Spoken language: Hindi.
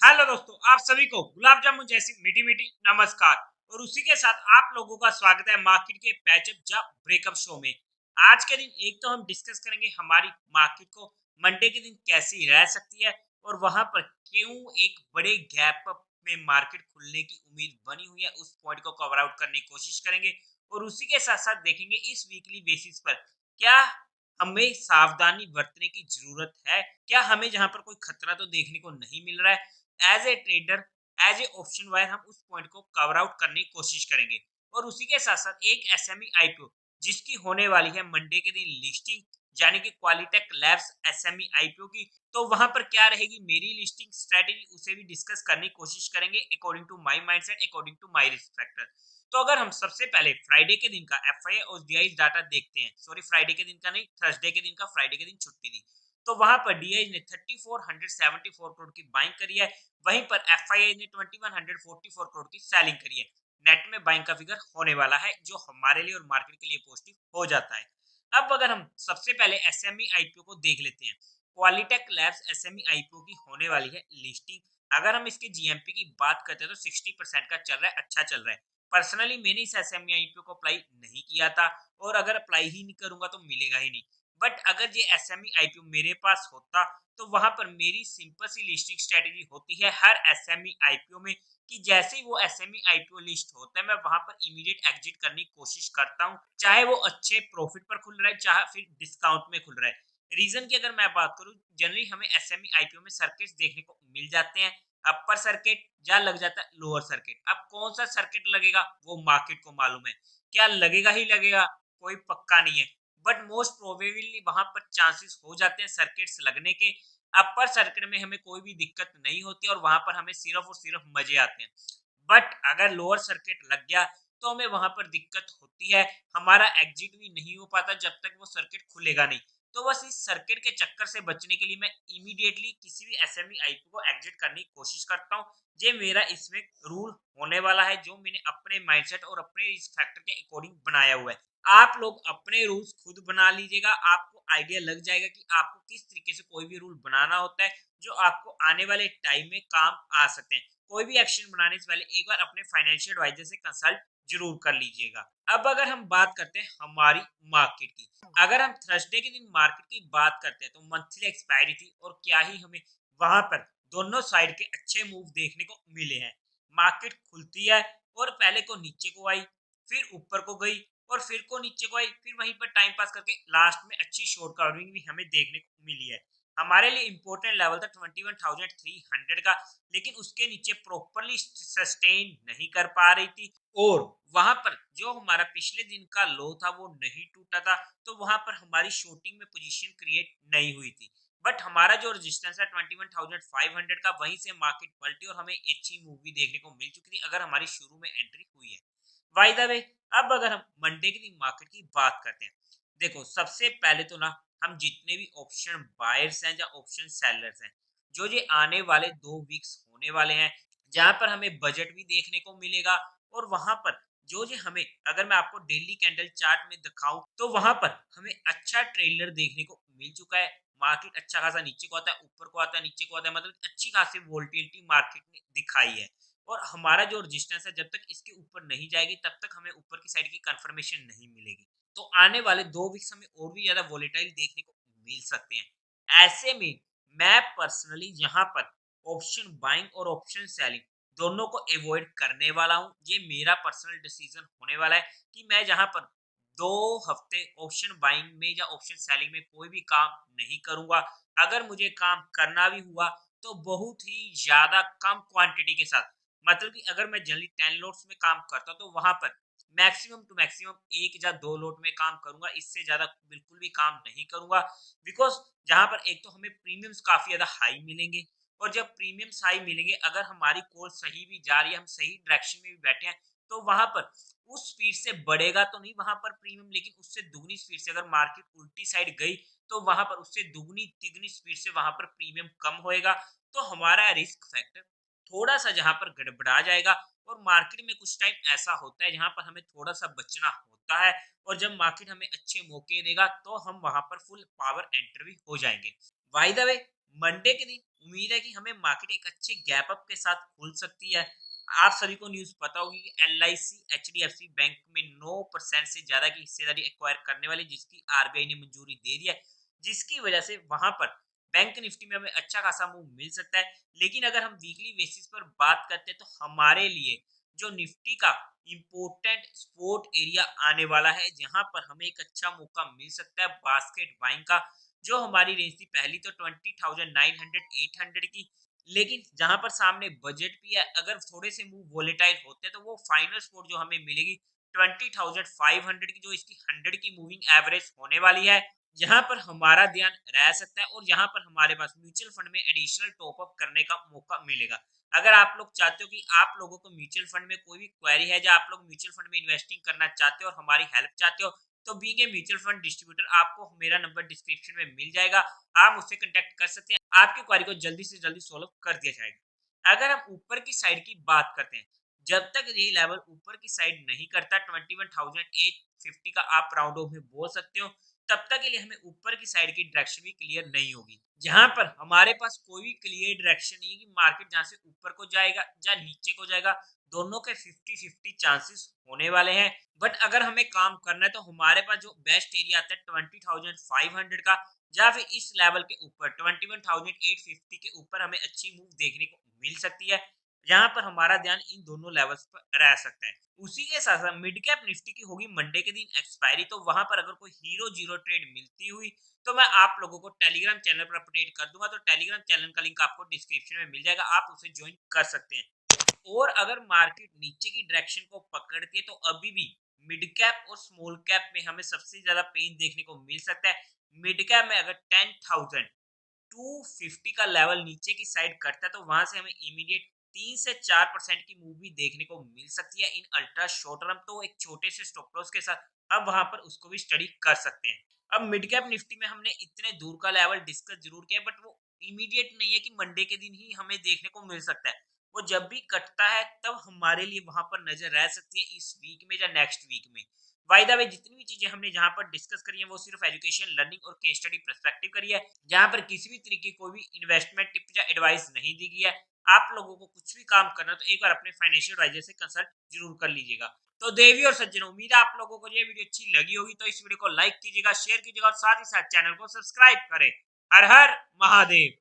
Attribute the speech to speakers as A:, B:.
A: हेलो दोस्तों, आप सभी को गुलाब जामुन जैसी मीठी मीठी नमस्कार। और उसी के साथ आप लोगों का स्वागत है मार्केट के पैचअप या ब्रेकअप शो में। आज के दिन एक तो हम डिस्कस करेंगे हमारी मार्केट को मंडे के दिन कैसी रह सकती है और वहां पर क्यों एक बड़े गैप में मार्केट खुलने की उम्मीद बनी हुई है, उस पॉइंट को कवर आउट करने की कोशिश करेंगे। और उसी के साथ साथ देखेंगे इस वीकली बेसिस पर क्या हमें सावधानी बरतने की जरूरत है, क्या हमें जहां पर कोई खतरा तो देखने को नहीं मिल रहा है। As a trader, as a option buyer हम उस पॉइंट को कवर आउट करने की कोशिश करेंगे। और उसी के साथ साथ एक एसएमई आईपीओ जिसकी होने वाली है मंडे के दिन लिस्टिंग, यानी कि क्वालिटेक लैब्स एसएमई आईपीओ की। तो वहां पर क्या रहेगी मेरी लिस्टिंग स्ट्रेटेजी, उसे भी डिस्कस करने की कोशिश करेंगे according to my mindset, according to my risk factor. तो अगर हम सबसे पहले फ्राइडे के दिन का एफआईए और डीआई डाटा देखते हैं, सॉरी फ्राइडे के दिन का नहीं, थर्सडे के दिन का, फ्राइडे के दिन छुट्टी थी। तो वहां पर डीआई ने 3474 करोड़ की बाइंग करी है, वहीं पर एफआईआई ने 2144 करोड़ की सेलिंग करी है। नेट में बाइंग का फिगर होने वाला है जो हमारे लिए और मार्केट के लिए पॉजिटिव हो जाता है। अब अगर हम सबसे पहले एसएमई आईपीओ को देख लेते हैं, क्वालिटेक लैब्स एसएमई आईपीओ की होने वाली है लिस्टिंग। अगर हम इसके जीएमपी की बात करते हैं तो 60% का चल रहा है, अच्छा चल रहा है। पर्सनली मैंने इस एसएमई आईपीओ को अप्लाई नहीं किया था, और अगर अप्लाई ही नहीं करूंगा तो मिलेगा ही नहीं। बट अगर ये एसएमई आईपीओ मेरे पास होता तो वहां पर मेरी सिंपल सी लिस्टिंग स्ट्रेटेजी होती है हर एसएमई आईपीओ में, कि जैसे ही वो एसएमई आईपीओ लिस्ट होता है मैं वहां पर इमीडिएट एग्जिट करने की कोशिश करता हूं, चाहे वो अच्छे प्रॉफिट पर खुल रहा है चाहे फिर डिस्काउंट में खुल रहा है। रीजन की अगर मैं बात करूं, जनरली हमें एसएमई आईपीओ में सर्किट्स देखने को मिल जाते हैं। अपर सर्किट या लग जाता है लोअर सर्किट। अब कौन सा सर्किट लगेगा वो मार्केट को मालूम है, क्या लगेगा ही लगेगा, कोई पक्का नहीं है। बट मोस्ट प्रोबेबली वहां पर चांसेस हो जाते हैं सर्किट्स लगने के। अपर सर्किट में हमें कोई भी दिक्कत नहीं होती और वहां पर हमें सिर्फ और सिर्फ मजे आते हैं। बट अगर लोअर सर्किट लग गया तो हमें वहां पर दिक्कत होती है, हमारा एग्जिट भी नहीं हो पाता जब तक वो सर्किट खुलेगा नहीं। तो बस इस सर्किट के चक्कर से बचने के लिए मैं इमीडिएटली किसी भी एसएमई आईपी को एग्जिट करने की कोशिश करता हूँ। ये मेरा इसमें रूल होने वाला है जो मैंने अपने माइंडसेट और अपने इस फैक्टर के अकॉर्डिंग बनाया हुआ है। आप लोग अपने रूल्स खुद बना लीजिएगा, आपको आइडिया लग जाएगा कि आपको किस तरीके से कोई भी रूल बनाना होता है जो आपको आने वाले टाइम में काम आ सकते हैं। कोई भी एक्शन बनाने से पहले एक बार अपने फाइनेंशियल एडवाइजर से कंसल्ट जरूर कर लीजिएगा। अब अगर हम बात करते हैं हमारी मार्केट की, अगर हम थर्सडे के दिन मार्केट की बात करते हैं तो मंथली एक्सपायरी थी और क्या ही हमें वहां पर दोनों साइड के अच्छे मूव देखने को मिले हैं। मार्केट खुलती है और पहले को नीचे को आई, फिर ऊपर को गई और फिर को नीचे को आई, फिर वहीं पर टाइम पास करके लास्ट में अच्छी शॉर्ट कवरिंग भी हमें देखने को मिली है। हमारे लिए इंपॉर्टेंट लेवल था 21,300 का, लेकिन उसके नीचे प्रॉपरली सस्टेन नहीं कर पा रही थी। और वहां पर जो हमारा पिछले दिन का लो था वो नहीं टूटा था, तो वहां पर हमारी शॉर्टिंग में पोजीशन क्रिएट नहीं हुई थी। बट हमारा जो रेजिस्टेंस है 21,500 का, वहीं से मार्केट पलटी और हमें अच्छी मूवी देखने को मिल चुकी थी अगर हमारी शुरू में एंट्री हुई है। बाय द वे, अब अगर हम मंडे के दिन मार्केट की बात करते हैं, देखो सबसे पहले तो ना हम जितने भी ऑप्शन बायर्स हैं या ऑप्शन सेलर्स हैं, जो ये आने वाले 2 वीक्स होने वाले हैं जहां पर हमें बजट भी देखने को मिलेगा। और वहां पर जो ये हमें, अगर मैं आपको डेली कैंडल चार्ट में दिखाऊं तो वहां पर हमें अच्छा ट्रेलर देखने को मिल चुका है। मार्केट अच्छा खासा नीचे को आता है, ऊपर को आता है, नीचे को आता है, मतलब अच्छी खासी वोल्टिलिटी मार्केट ने दिखाई है। और हमारा जो रेजिस्टेंस है जब तक इसके ऊपर नहीं जाएगी तब तक हमें ऊपर की साइड की कंफर्मेशन नहीं मिलेगी। तो आने वाले 2 वीक्स हमें और भी ज्यादा वोलेटाइल देखने को मिल सकते हैं। ऐसे में मैं पर्सनली यहाँ पर ऑप्शन बाइंग और ऑप्शन सेलिंग दोनों को अवॉइड करने वाला हूँ। ये मेरा पर्सनल डिसीजन होने वाला है कि मैं जहाँ पर 2 हफ्ते ऑप्शन बाइंग में या ऑप्शन सेलिंग में कोई भी काम नहीं करूंगा। अगर मुझे काम करना भी हुआ तो बहुत ही ज्यादा कम क्वांटिटी के साथ, मतलब कि अगर मैं जनरली 10 लोट्स में काम करता तो वहां पर मैक्सिमम टू मैक्सिमम 1 या 2 लोट में काम करूंगा, इससे ज्यादा बिल्कुल भी काम नहीं करूंगा। बिकॉज जहां पर एक तो हमें प्रीमियम्स काफी ज्यादा हाई मिलेंगे, और जब प्रीमियम्स हाई मिलेंगे अगर हमारी कॉल सही भी जा रही है, हम सही डायरेक्शन में भी बैठे हैं, तो वहां पर उस स्पीड से बढ़ेगा तो नहीं वहां पर प्रीमियम, लेकिन उससे दुगनी स्पीड से अगर मार्केट उल्टी साइड गई तो वहां पर उससे दुगनी तिगनी स्पीड से वहां पर प्रीमियम कम होएगा। तो हमारा रिस्क फैक्टर थोड़ा सा जहां पर गड़बड़ा जाएगा। और मार्केट में कुछ टाइम ऐसा होता है जहां पर हमें थोड़ा सा बचना होता है, और जब मार्केट हमें अच्छे मौके देगा तो हम वहां पर फुल पावर एंटर भी हो जाएंगे। बाय द वे, मंडे के दिन उम्मीद है कि हमें मार्केट एक अच्छे गैप अप के साथ खुल सकती है। आप सभी को न्यूज़ पता होगी कि एलआईसी एचडीएफसी बैंक में 9% से ज़्यादा की हिस्सेदारी एक्वायर करने वाली, जिसकी आरबीआई ने मंजूरी दे दी है, जिसकी वजह से वहाँ पर बैंक निफ्टी में हमें अच्छा खासा मूव मिल सकता है। लेकिन अगर हम वीकली बेसिस पर बात करते हैं तो हमारे लिए जो निफ्टी का इम्पोर्टेंट सपोर्ट एरिया आने वाला है, जहां पर हमें एक अच्छा मौका मिल सकता है बास्केट बाइंग का। जो हमारी रेंज थी पहली तो 20,900 800 की, लेकिन जहां पर सामने बजट भी है, अगर थोड़े से मूव वोलेटाइल होते हैं तो वो फाइनल सपोर्ट जो हमें मिलेगी 20,500 की, जो इसकी 100 की मूविंग एवरेज होने वाली है। यहाँ पर हमारा ध्यान रह सकता है और यहाँ पर हमारे पास म्यूचुअल फंड में एडिशनल टॉप अप करने का मौका मिलेगा। अगर आप लोग चाहते हो कि आप लोगों को म्यूचुअल फंड में कोई भी क्वेरी है, या आप लोग म्यूचुअल फंड में इन्वेस्टिंग करना चाहते हो और हमारी हेल्प चाहते हो, तो being a mutual fund distributor आपको मेरा नंबर डिस्क्रिप्शन में मिल जाएगा। आप मुझसे कांटेक्ट कर सकते हैं, आपकी क्वेरी को जल्दी से जल्दी सॉल्व कर दिया जाएगा। अगर हम ऊपर की साइड की बात करते हैं, जब तक ये लेवल ऊपर की साइड नहीं करता 21,850 का, आप राउंड ऑफ में बोल सकते हो, तब तक के लिए हमें ऊपर की साइड की डायरेक्शन भी क्लियर नहीं होगी। जहां पर हमारे पास कोई भी क्लियर डायरेक्शन नहीं है कि मार्केट जहां से ऊपर को जाएगा या नीचे को जाएगा, दोनों के 50-50 चांसेस होने वाले हैं। बट अगर हमें काम करना है तो हमारे पास जो बेस्ट एरिया आता है 20,500 का, या फिर इस लेवल के ऊपर 21,850 के ऊपर हमें अच्छी मूव देखने को मिल सकती है। यहाँ पर हमारा ध्यान इन दोनों लेवल्स पर रह सकता है। उसी के साथ साथ मिड कैप निफ्टी की होगी मंडे के दिन एक्सपायरी, तो वहां पर अगर कोई हीरो जीरो ट्रेड मिलती हुई तो मैं आप लोगों को टेलीग्राम चैनल पर अपडेट कर दूंगा। तो टेलीग्राम चैनल का लिंक आपको डिस्क्रिप्शन में मिल जाएगा, आप उसे ज्वाइन कर सकते हैं। और अगर मार्केट नीचे की डायरेक्शन को पकड़ती है तो अभी भी मिड कैप और स्मॉल कैप में हमें सबसे ज्यादा पेन देखने को मिल सकता है। मिड कैप में अगर 10,250 का लेवल नीचे की साइड कटता है तो वहां से हमें इमीडिएट 3 से 4% की मूव भी देखने को मिल सकती है इन अल्ट्रा शॉर्ट टर्म। तो एक छोटे से स्टॉप लॉस के साथ अब वहां पर उसको भी स्टडी कर सकते हैं। अब मिड कैप निफ्टी में हमने इतने दूर का लेवल डिस्कस जरूर किया, बट वो इमीडिएट नहीं है कि मंडे के दिन ही हमें देखने को मिल सकता है। वो जब भी कटता है तब हमारे लिए वहां पर नजर रह सकती है, इस वीक में या नेक्स्ट वीक में। बाय द वे, जितनी भी चीजें हमने जहां पर डिस्कस करी है वो सिर्फ एजुकेशन, लर्निंग और केस स्टडी पर्सपेक्टिव करी है, जहां पर किसी भी तरीके की कोई भी इन्वेस्टमेंट टिप या एडवाइस नहीं दी गई है। आप लोगों को कुछ भी काम करना तो एक बार अपने फाइनेंशियल एडवाइजर से कंसल्ट जरूर कर लीजिएगा। तो देवी और सज्जनों, उम्मीद है आप लोगों को ये वीडियो अच्छी लगी होगी, तो इस वीडियो को लाइक कीजिएगा, शेयर कीजिएगा और साथ ही साथ चैनल को सब्सक्राइब करें। हर हर महादेव।